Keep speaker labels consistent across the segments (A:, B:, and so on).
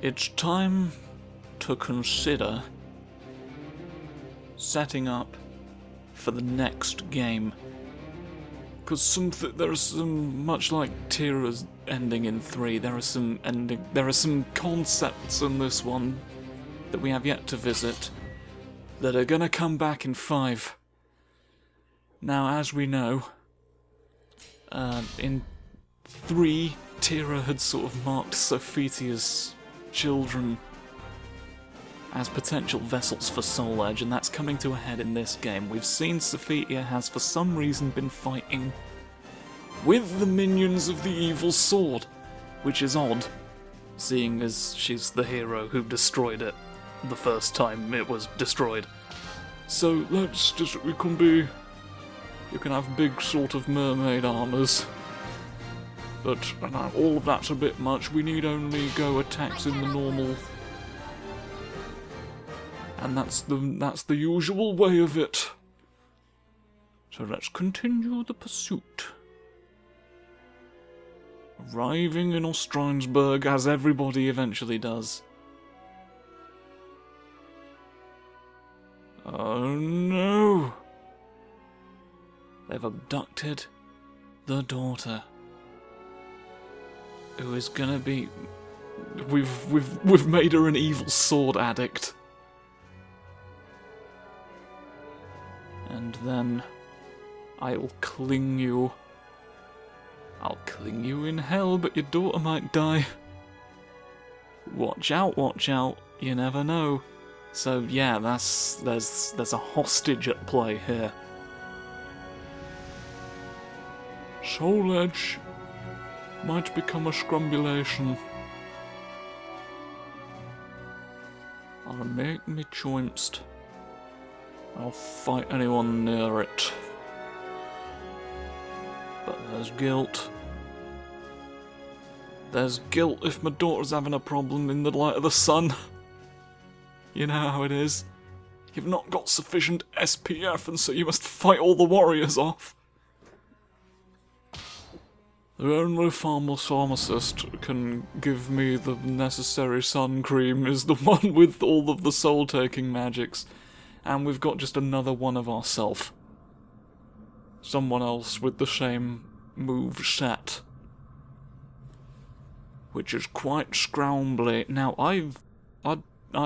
A: It's time to consider setting up for the next game. Because there are some, much like Tira's ending in 3, there are some concepts in this one that we have yet to visit that are gonna come back in 5. Now, as we know, in 3, Tira had sort of marked Sophitia's children as potential vessels for Soul Edge, and that's coming to a head in this game. We've seen Sophitia has for some reason been fighting with the minions of the evil sword, which is odd, seeing as she's the hero who destroyed it the first time it was destroyed. So you can have big sort of mermaid armors, but all of that's a bit much. We need only go attacks in the normal. And that's the usual way of it. So let's continue the pursuit. Arriving in Ostrainsburg, as everybody eventually does. Oh no! They've abducted the daughter, who is gonna be. We've made her an evil sword addict. And then I'll cling you. I'll cling you in hell, but your daughter might die. Watch out, you never know. So yeah, there's a hostage at play here. Soul Edge might become a scrumbulation. I'll make me choimst. I'll fight anyone near it. But there's guilt. There's guilt if my daughter's having a problem in the light of the sun. You know how it is. You've not got sufficient SPF, and so you must fight all the warriors off. The only pharmacist can give me the necessary sun cream is the one with all of the soul-taking magics. And we've got just another one of ourself. Someone else with the same move set. Which is quite scroungly. Now, I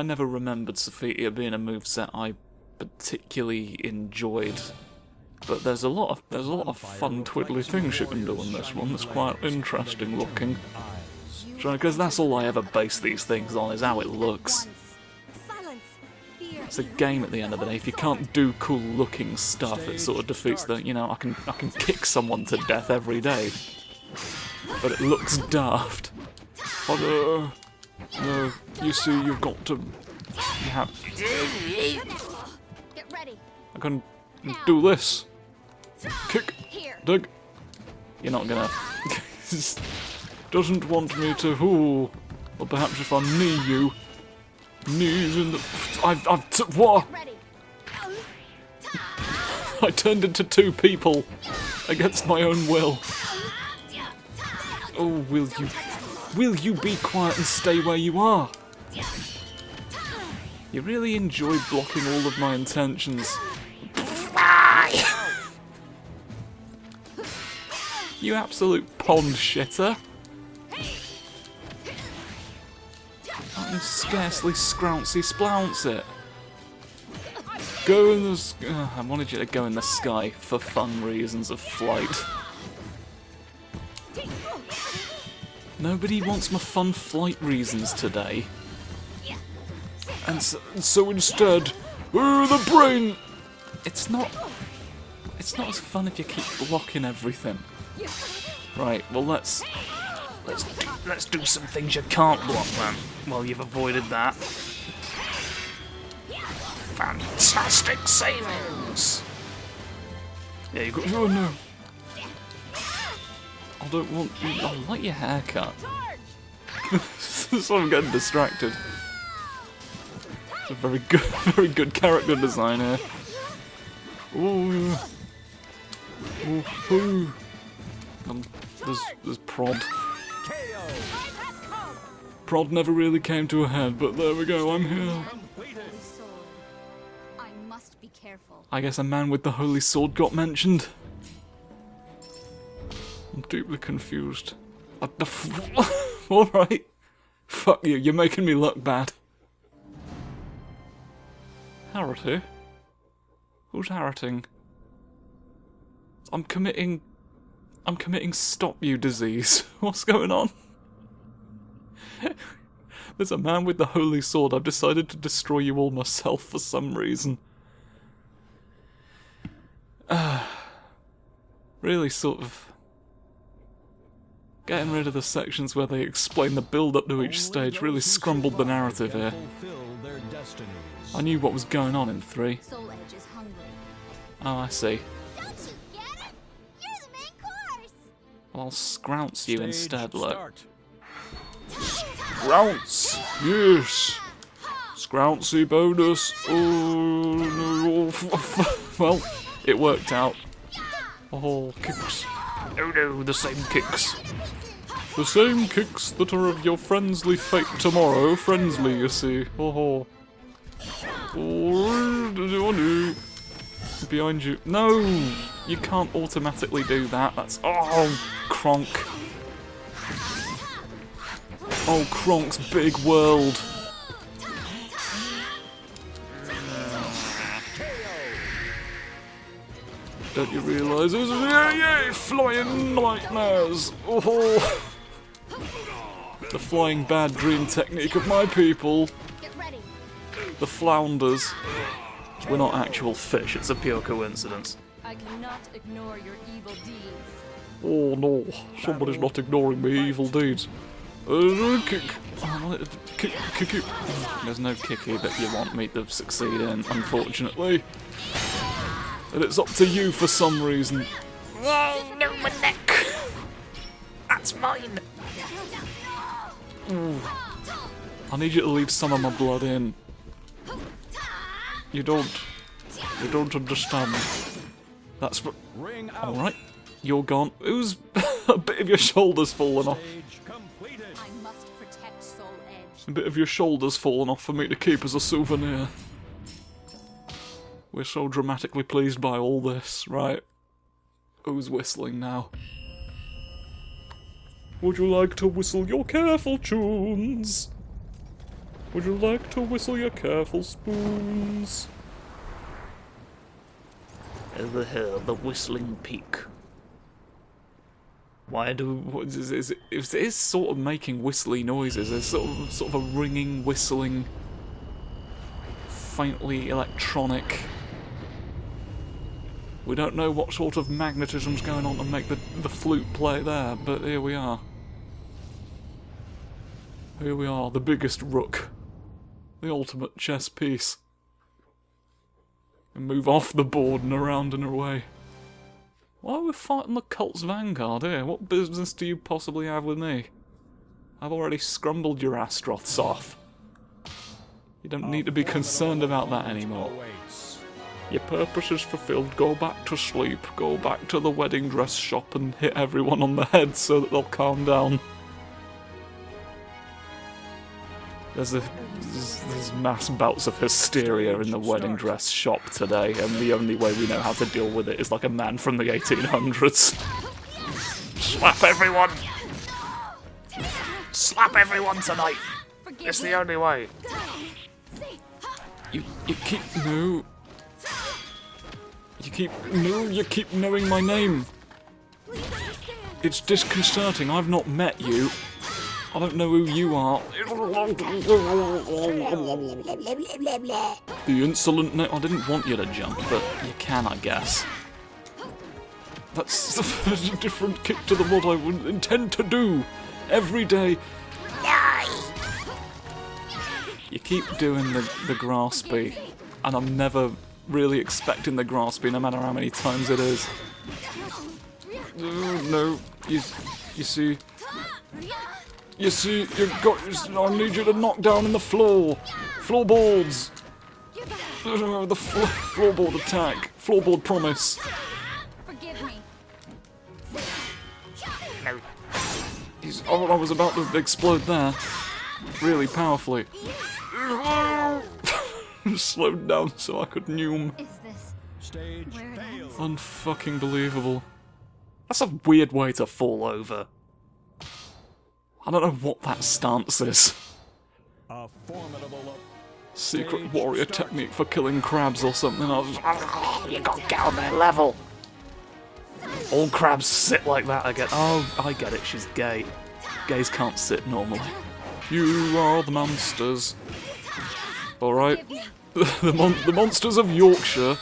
A: never remembered Sophitia being a moveset I particularly enjoyed. But there's a lot of fun twiddly things you can do in this one that's quite interesting looking. Because that's all I ever base these things on, is how it looks. It's a game at the end of the day. If you can't do cool looking stuff, it sort of defeats the, I can kick someone to death every day. But it looks daft. But, no, you see, you've got to...
B: Get ready.
A: I can do this. Kick. Dig. You're not gonna... Doesn't want me to... Ooh. Or perhaps if I knee you... Knees in the... What? I turned into 2 people against my own will. Oh, will you be quiet and stay where you are? You really enjoy blocking all of my intentions. You absolute pond shitter. I can scarcely scrouncy it. Go in the I wanted you to go in the sky for fun reasons of flight. Nobody wants my fun flight reasons today. And so instead, the brain. It's not as fun if you keep blocking everything. Right. Well, let's do some things you can't block, man. Well, you've avoided that. Fantastic savings! Yeah, you got... Oh, no. I don't want you... I like your haircut. So I'm getting distracted. It's a very good character design here. Ooh. Ooh. There's prod. prod never really came to a head, but there we go, I'm here.
B: Holy sword. I must be careful.
A: I guess a man with the holy sword got mentioned. I'm deeply confused. Alright. Fuck you, you're making me look bad. Harrity? Who's harroting? I'm committing stop you disease. What's going on? There's a man with the holy sword. I've decided to destroy you all myself for some reason. Really sort of getting rid of the sections where they explain the build-up to each stage really scrumbled the narrative here. I knew what was going on in 3.
B: Soul Edge is hungry.
A: Oh, I see.
B: Don't you get it? You're the main course.
A: Well, I'll scrounce you instead, look.
C: Start.
A: Scrounce! Yes! Scrouncy bonus! Oh, no. Well, it worked out. Oh, kicks. Oh no, the same kicks. The same kicks that are of your friendly fate tomorrow. Friendly, you see. Oh. Oh, behind you. No! You can't automatically do that. That's... Oh, Kronk. Oh, Kronk's big world. Don't you realise this? Yay! Flying nightmares! Oh! The flying bad dream technique of my people.
B: Get ready.
A: The flounders. We're not actual fish, it's a pure coincidence.
D: I cannot ignore your evil deeds.
A: Oh no, somebody's not ignoring me evil deeds. Kick. Oh, kick it. There's no kicky that you want me to succeed in, unfortunately. And it's up to you for some reason.
E: Oh, no, my neck! That's mine!
A: Ooh. I need you to leave some of my blood in. You don't understand. That's what...
C: Ring out.
A: Alright, you're gone. Who's a bit of your shoulders fallen off?
C: Stage completed.
B: I must protect Soul Edge.
A: A bit of your shoulders fallen off for me to keep as a souvenir. We're so dramatically pleased by all this, right? Who's whistling now? Would you like to whistle your careful tunes? Would you like to whistle your careful spoons?
E: Over here, the whistling peak.
A: Why do... It's sort of making whistly noises. There's sort of a ringing, whistling, faintly electronic... We don't know what sort of magnetism's going on to make the flute play there, but here we are. Here we are, the biggest rook. The ultimate chess piece. And move off the board and around and away. Why are we fighting the cult's vanguard here? What business do you possibly have with me? I've already scrumbled your Astroths off. You don't need to be concerned about that anymore. Your purpose is fulfilled. Go back to sleep. Go back to the wedding dress shop and hit everyone on the head so that they'll calm down. There's mass bouts of hysteria in the wedding dress shop today, and the only way we know how to deal with it is like a man from the 1800s.
E: Slap everyone! Slap everyone tonight! It's the only way.
A: You keep... No. You keep knowing my name. It's disconcerting. I've not met you. I don't know who you are. The insolent I didn't want you to jump, but you can, I guess. That's a different kick to the what I would intend to do every day. You keep doing the graspy, and I'm never really expecting the graspy, no matter how many times it is. No, you see, I need you to knock down in the floorboards. The floorboard attack, floorboard promise.
B: Forgive me.
E: No.
A: I was about to explode there. really powerfully. Slowed down so I could nume.
B: Is this
E: Stage
B: where it ends?
A: Unfucking believable. That's a weird way to fall over. I don't know what that stance is.
E: A formidable.
A: Secret warrior technique for killing crabs or something. I was
C: You got to get on their level.
A: all crabs sit like that again. Oh, I get it, she's gay. Gays can't sit normally. You are the monsters. Alright. The monsters of Yorkshire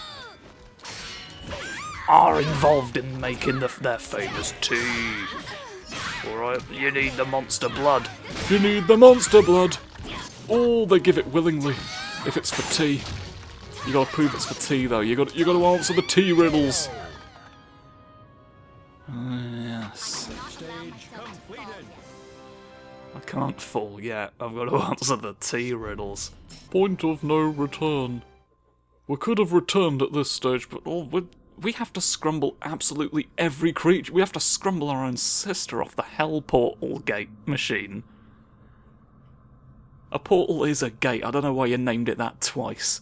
C: Are involved in making their famous tea. Alright, you need the monster blood.
A: You need the monster blood. Oh, they give it willingly. If it's for tea. You gotta prove it's for tea though. You gotta answer the tea riddles. Yes. I can't fall yet. I've got to answer the tea riddles. Point of no return. We could have returned at this stage, but we have to scrumble absolutely every creature. We have to scrumble our own sister off the hell portal gate machine. A portal is a gate. I don't know why you named it that twice.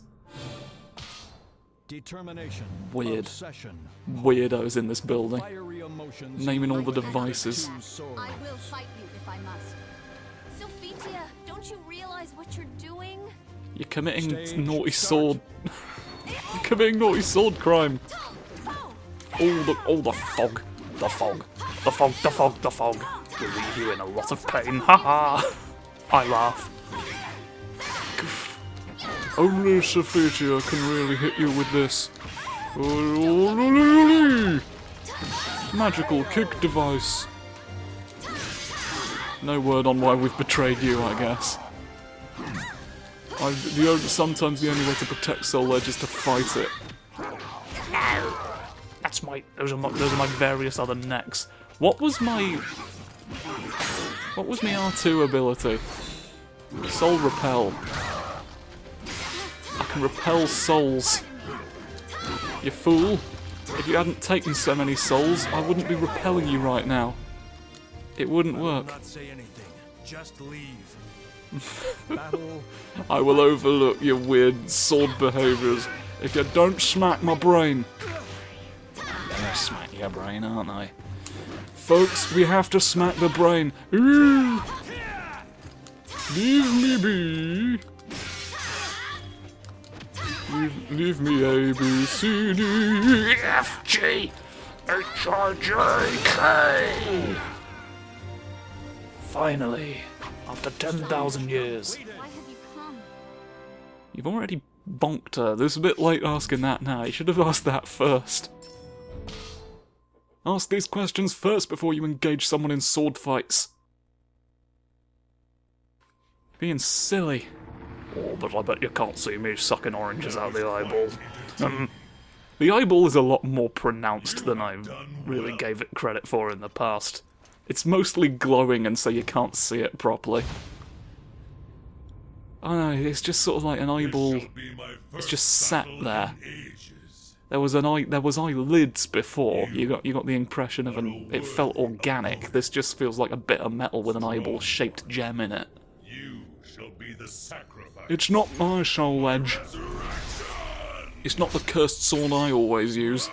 E: Determination.
A: Weird.
E: Obsession.
A: Weirdos in this building.
E: Fiery emotions.
A: Naming all the devices.
B: I will fight you if I must.
D: Sophitia, don't you realize what you're doing?
A: You're committing
E: Stage
A: naughty
E: start.
A: sword. You're committing naughty sword crime. Oh, the fog. The fog. The fog, the fog, the fog. Will leave you in a lot of pain. Haha. I laugh. Only Sophitia can really hit you with this. Magical kick device. No word on why we've betrayed you, I guess. Sometimes the only way to protect Soul Edge is to fight it. That's my. Those are my various other necks. What was my R2 ability? Soul repel. I can repel souls. You fool! If you hadn't taken so many souls, I wouldn't be repelling you right now. It wouldn't work.
F: Not say anything. Just leave.
E: Battle.
A: I will overlook your weird sword behaviours if you don't smack my brain. I'm gonna smack your brain, aren't I? Folks, we have to smack the brain. Ooh. Leave me be. Leave me A, B, C, D, E, F, G, H, I, J, K. Finally, after 10,000 years.
B: Why have you come?
A: You've already bonked her. This is a bit late asking that now. You should have asked that first. Ask these questions first before you engage someone in sword fights. Being silly. Oh, but I bet you can't see me sucking oranges out the eyeball. The eyeball is a lot more pronounced than I really gave it credit for in the past. It's mostly glowing and so you can't see it properly. I know, it's just sort of like an eyeball. It's just sat there. There was eyelids before. You got the impression of it felt organic. This just feels like a bit of metal with an eyeball-shaped gem in it.
F: You shall be the sacrifice.
A: It's not my Soul Edge. It's not the cursed sword I always use.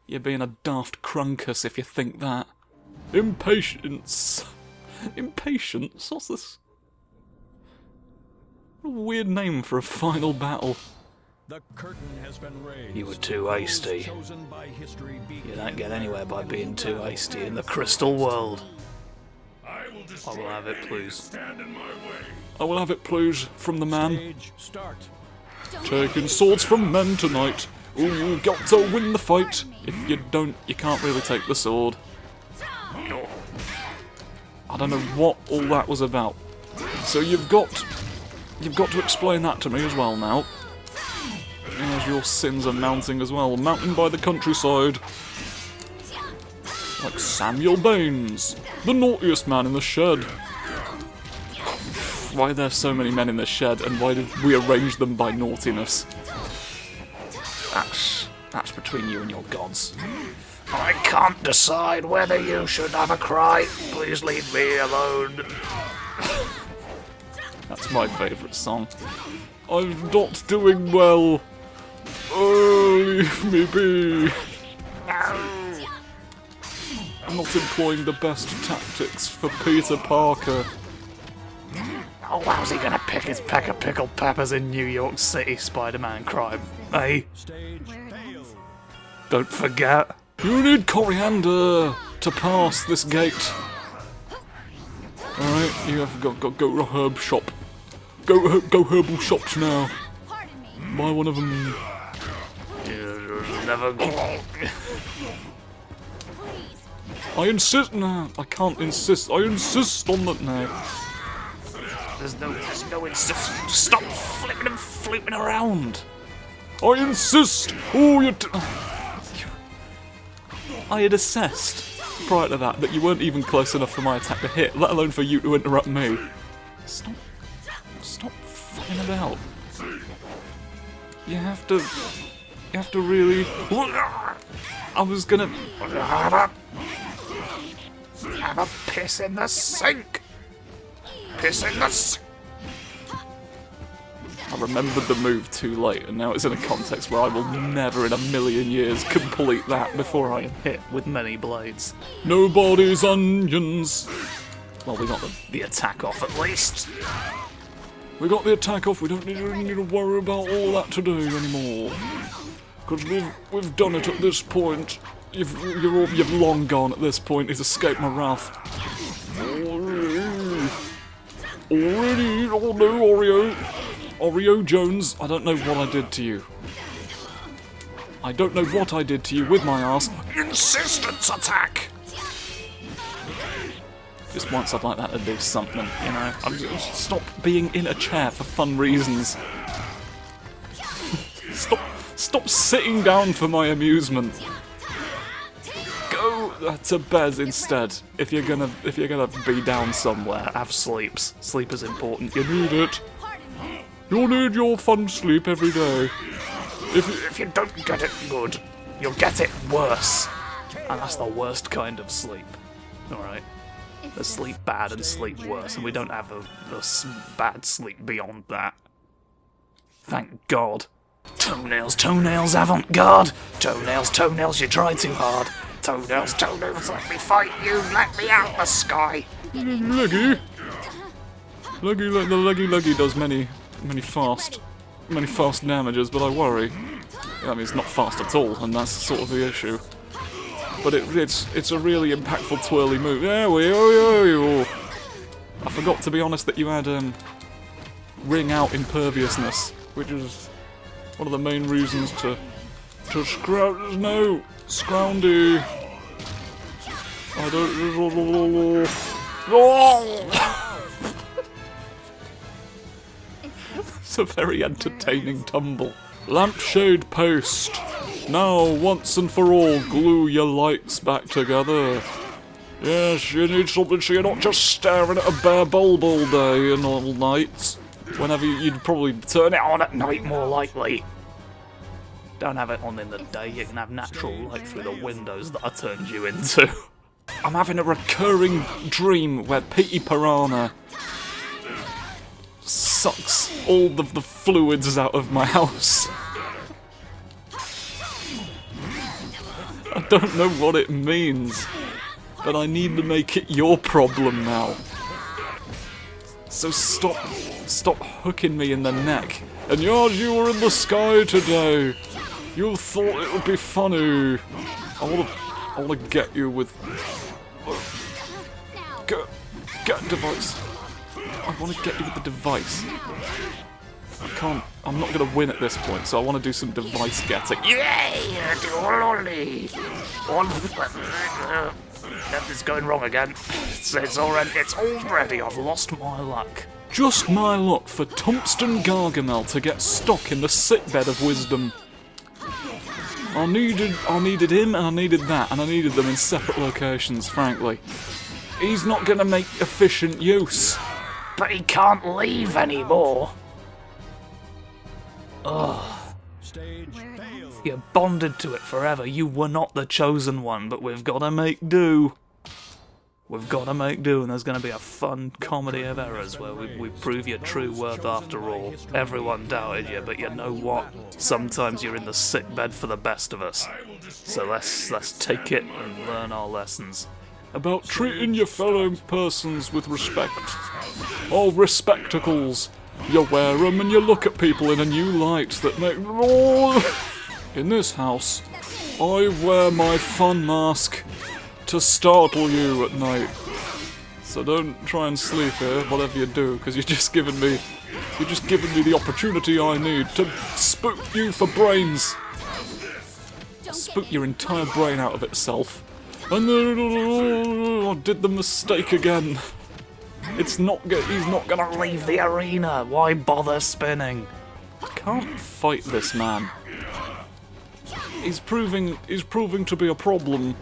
A: You're being a daft crunkus if you think that. Impatience. Impatience? What's this? What a weird name for a final battle.
E: The curtain has been raised.
C: You were too hasty.
E: Chosen by history be
C: You don't get anywhere by being too hasty in the crystal world.
F: I will
A: I
F: destroy
A: will have it,
F: any that
A: please.
F: stand in my way.
A: I will have it, please, from the man.
E: Stage start.
A: Taking swords from men tonight. Ooh, you got to win the fight. If you don't, you can't really take the sword. I don't know what all that was about. So you've got to explain that to me as well now. As your sins are mounting as well. Mounting by the countryside. Like Samuel Baines, the naughtiest man in the shed. Why are there so many men in the shed, and why did we arrange them by naughtiness? That's between you and your gods.
C: I can't decide whether you should have a cry. Please leave me alone.
A: That's my favourite song. I'm not doing well. Oh, leave me be. I'm not employing the best tactics for Peter Parker.
C: Oh, how's he gonna pick his peck of pickled peppers in New York City, Spider-Man crime? Hey,
B: Where it ends.
C: don't forget.
A: You need coriander to pass this gate. Alright, you have got go to a herb shop. Go herbal shops now.
B: Pardon me.
A: Buy one of them.
C: Never.
B: Please.
A: I insist now. I can't insist. I insist on that now.
C: There's no insist. Stop flipping and flooping around.
A: I insist. Oh, you. I had assessed prior to that you weren't even close enough for my attack to hit, let alone for you to interrupt me. Stop fucking about. You have to really. I was gonna
C: Have a piss in the sink. Piss in the sink.
A: I remembered the move too late, and now it's in a context where I will never in a million years complete that before I am hit with many blades. Nobody's onions. Well, we got the attack off at least. We got the attack off. We don't need to worry about all that today anymore, because we've done it at this point. You've long gone at this point. He's escaped my wrath. Already, oh no, Oreo Jones, I don't know what I did to you. I don't know what I did to you with my ass.
C: Insistence attack.
A: Just once I'd like that to do something, you know. Stop being in a chair for fun reasons. Stop sitting down for my amusement. Go to bed instead. If you're gonna be down somewhere, have sleeps. Sleep is important. You need it. You'll need your fun sleep every day.
C: If you don't get it good, you'll get it worse. And that's the worst kind of sleep. Alright. There's sleep bad and sleep worse, and we don't have a bad sleep beyond that. Thank God. Toenails, avant-garde! Toenails, you try too hard. Toenails, let me fight you, let me out the sky!
A: Leggy, the leggy does many fast damages, but I worry. I mean, it's not fast at all, and that's sort of the issue. But it's a really impactful twirly move. There we go. I forgot, to be honest, that you had ring out imperviousness, which is one of the main reasons to Scroundy. I don't. It's a very entertaining tumble. Lampshade post. Now, once and for all, glue your lights back together. Yes, you need something so you're not just staring at a bare bulb all day and all night. Whenever you'd probably turn it on at night, more likely. Don't have it on in the day, you can have natural light through the windows that I turned you into. I'm having a recurring dream where Petey Piranha sucks all of the fluids out of my house. I don't know what it means, but I need to make it your problem now. So stop hooking me in the neck. And yes, you were in the sky today. You thought it would be funny. I wanna get you with. Get a device. I wanna get you with the device. I'm not gonna win at this point, so I wanna do some device getting.
C: Nothing's going wrong again. It's already, I've lost my luck.
A: Just my luck for Tungsten Gargamel to get stuck in the sickbed of wisdom. I needed him, and I needed that, and I needed them in separate locations, frankly. He's not gonna make efficient use.
C: But he can't leave anymore. Ugh.
B: Where it ends.
C: You're bonded to it forever. You were not the chosen one, but we've gotta make do. We've got to make do, and there's going to be a fun comedy of errors where we prove your true worth after all. Everyone doubted you, but you know what? Sometimes you're in the sickbed for the best of us. So let's take it and learn our lessons.
A: About treating your fellow persons with respect. Oh, respectacles. You wear them and you look at people in a new light that make... In this house, I wear my fun mask to startle you at night. So don't try and sleep here, whatever you do, because you're just giving me the opportunity I need to spook you for brains. Spook your entire brain out of itself. And then I did the mistake again. He's not gonna
C: Leave the arena! Why bother spinning?
A: can't fight this man. He's proving to be a problem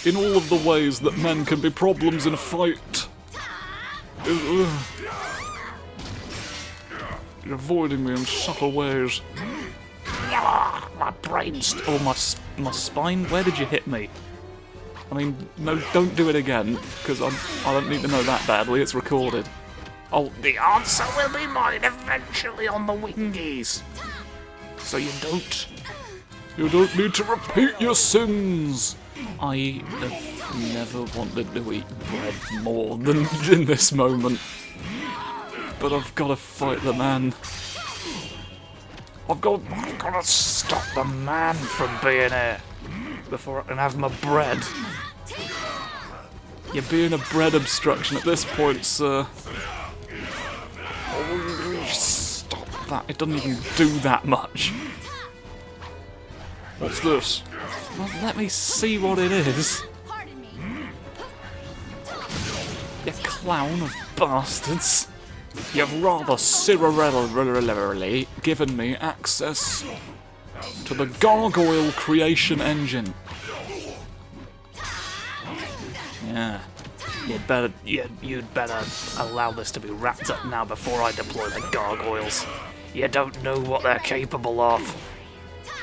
A: in all of the ways that men can be problems in a fight. You're avoiding me in subtle ways.
C: My brain's... Oh, my spine? Where did you hit me? I mean, no, don't do it again, because I don't need to know that badly, it's recorded. Oh, the answer will be mine eventually on the wingies. So you don't
A: need to repeat your sins.
C: I have never wanted to eat bread more than in this moment.
A: But I've got to fight the man.
C: I've got to stop the man from being here before I can have my bread.
A: You're being a bread obstruction at this point, sir.
C: Oh, stop that. It doesn't even do that much.
A: What's this?
C: Well, let me see what it is.
B: Pardon me.
C: You clown of bastards. You've rather seriously
A: Given me access to the gargoyle creation engine.
C: Yeah. You'd better allow this to be wrapped up now before I deploy the gargoyles. You don't know what they're capable of.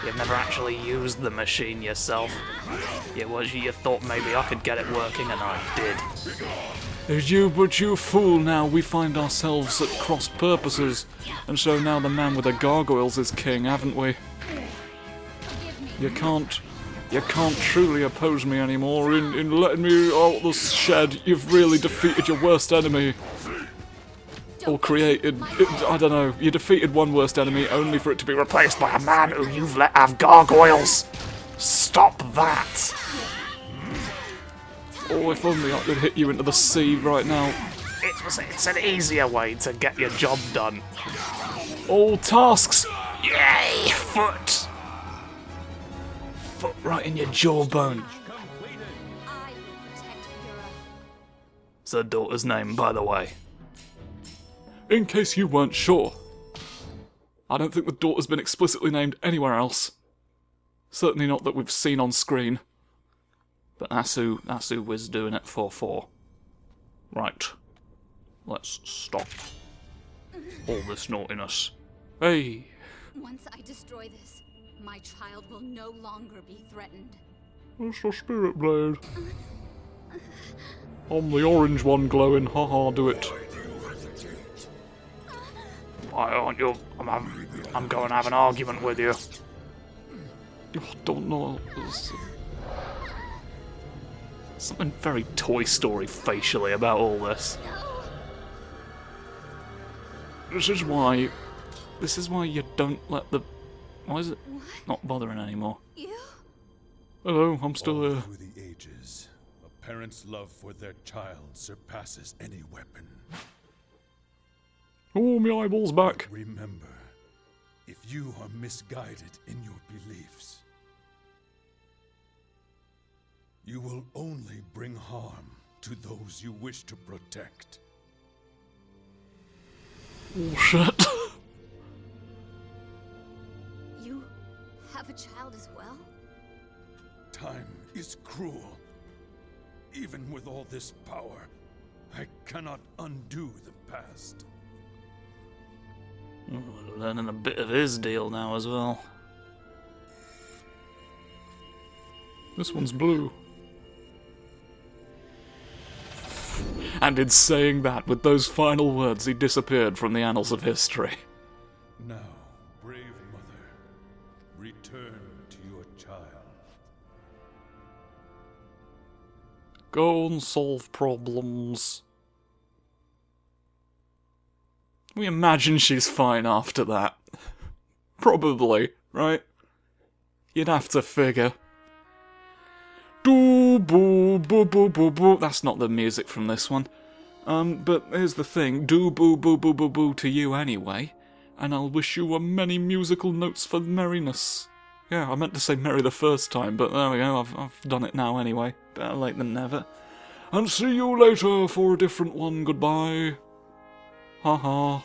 C: You've never actually used the machine yourself. You thought maybe I could get it working, and I did.
A: But you fool, now we find ourselves at cross purposes, and so now the man with the gargoyles is king, haven't we? You can't truly oppose me anymore in letting me out the shed. You've really defeated your worst enemy. Or created, I don't know, you defeated one worst enemy only for it to be replaced by a man who you've let have gargoyles. Stop that! Oh, if only I could hit you into the sea right now.
C: It's an easier way to get your job done.
A: All tasks!
C: Yay! Foot right in your jawbone.
B: I will protect Pyrrha.
C: It's her daughter's name, by the way.
A: In case you weren't sure, I don't think the daughter's been explicitly named anywhere else. Certainly not that we've seen on screen. But that's who was doing it for. Right. Let's stop all this naughtiness. Hey!
B: Once I destroy this, my child will no longer be threatened.
A: That's the spirit blade. I'm the orange one glowing, haha, do it.
C: Why aren't you? I'm going to have an argument with you.
A: I don't know. There's
C: something very Toy Story facially about all this.
A: This is why you don't let the... Why is it not bothering anymore?
B: You?
A: Hello, I'm still
F: All
A: here.
F: through the ages, a parent's love for their child surpasses any weapon.
A: Oh, my eyeball's back.
F: Remember, if you are misguided in your beliefs, you will only bring harm to those you wish to protect.
A: Oh, shit.
B: You have a child as well?
F: Time is cruel. Even with all this power, I cannot undo the past.
C: Ooh, learning a bit of his deal now as well.
A: This one's blue. And in saying that, with those final words, he disappeared from the annals of history.
F: Now, brave mother, return to your child.
A: Go and solve problems. We imagine she's fine after that. Probably, right? You'd have to figure. Doo boo boo boo boo boo. That's not the music from this one. But here's the thing. Do boo boo boo boo boo to you anyway. And I'll wish you a many musical notes for merriness. Yeah, I meant to say merry the first time, but there we go. I've done it now anyway. Better late than never. And see you later for a different one. Goodbye. Ha ha.